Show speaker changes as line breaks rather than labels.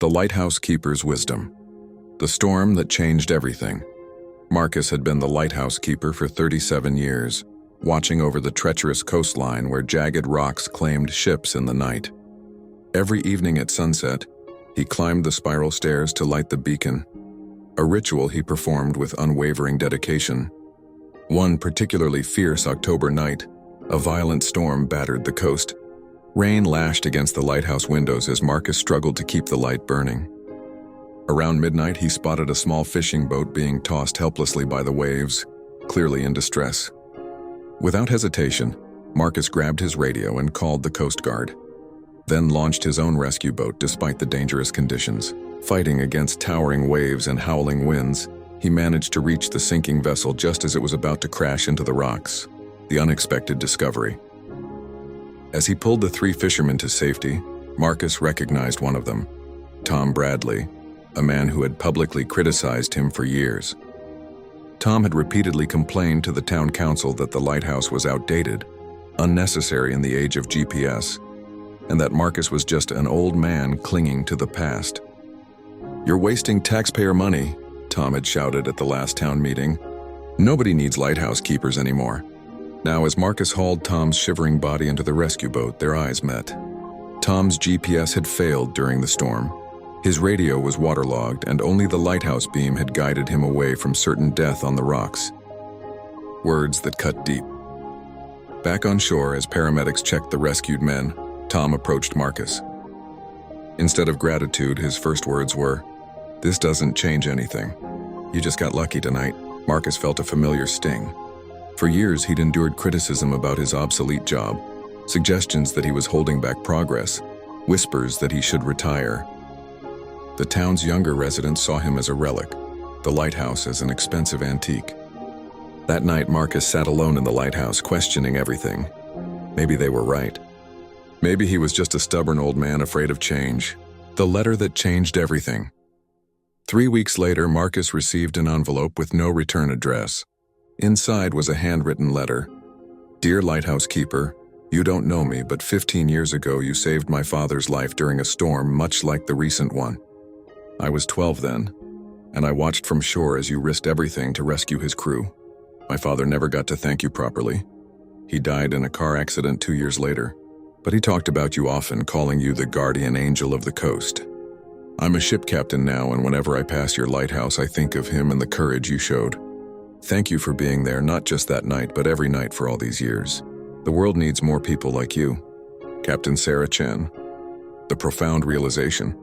The lighthouse keeper's wisdom. The storm that changed everything. Marcus had been the lighthouse keeper for 37 years, watching over the treacherous coastline where jagged rocks claimed ships in the night. Every evening at sunset, he climbed the spiral stairs to light the beacon, a ritual he performed with unwavering dedication. One particularly fierce October night, a violent storm battered the coast. Rain lashed against the lighthouse windows as Marcus struggled to keep the light burning. Around midnight, he spotted a small fishing boat being tossed helplessly by the waves, clearly in distress. Without hesitation, Marcus grabbed his radio and called the Coast Guard, then launched his own rescue boat despite the dangerous conditions. Fighting against towering waves and howling winds, he managed to reach the sinking vessel just as it was about to crash into the rocks. The unexpected discovery. As he pulled the three fishermen to safety, Marcus recognized one of them, Tom Bradley, a man who had publicly criticized him for years. Tom had repeatedly complained to the town council that the lighthouse was outdated, unnecessary in the age of GPS, and that Marcus was just an old man clinging to the past. "You're wasting taxpayer money," Tom had shouted at the last town meeting. "Nobody needs lighthouse keepers anymore." Now, as Marcus hauled Tom's shivering body into the rescue boat, their eyes met. Tom's GPS had failed during the storm. His radio was waterlogged, and only the lighthouse beam had guided him away from certain death on the rocks. Words that cut deep. Back on shore, as paramedics checked the rescued men, Tom approached Marcus. Instead of gratitude, his first words were, "This doesn't change anything. You just got lucky tonight." Marcus felt a familiar sting. For years, he'd endured criticism about his obsolete job, suggestions that he was holding back progress, whispers that he should retire. The town's younger residents saw him as a relic, the lighthouse as an expensive antique. That night, Marcus sat alone in the lighthouse, questioning everything. Maybe they were right. Maybe he was just a stubborn old man afraid of change. The letter that changed everything. 3 weeks later, Marcus received an envelope with no return address. Inside was a handwritten letter. "Dear lighthouse keeper, you don't know me, but 15 years ago you saved my father's life during a storm much like the recent one. I was 12 then, and I watched from shore as you risked everything to rescue his crew. My father never got to thank you properly. He died in a car accident 2 years later, but he talked about you often, calling you the guardian angel of the coast. I'm a ship captain now, and whenever I pass your lighthouse, I think of him and the courage you showed. Thank you for being there, not just that night, but every night for all these years. The world needs more people like you. Captain Sarah Chen." The profound realization.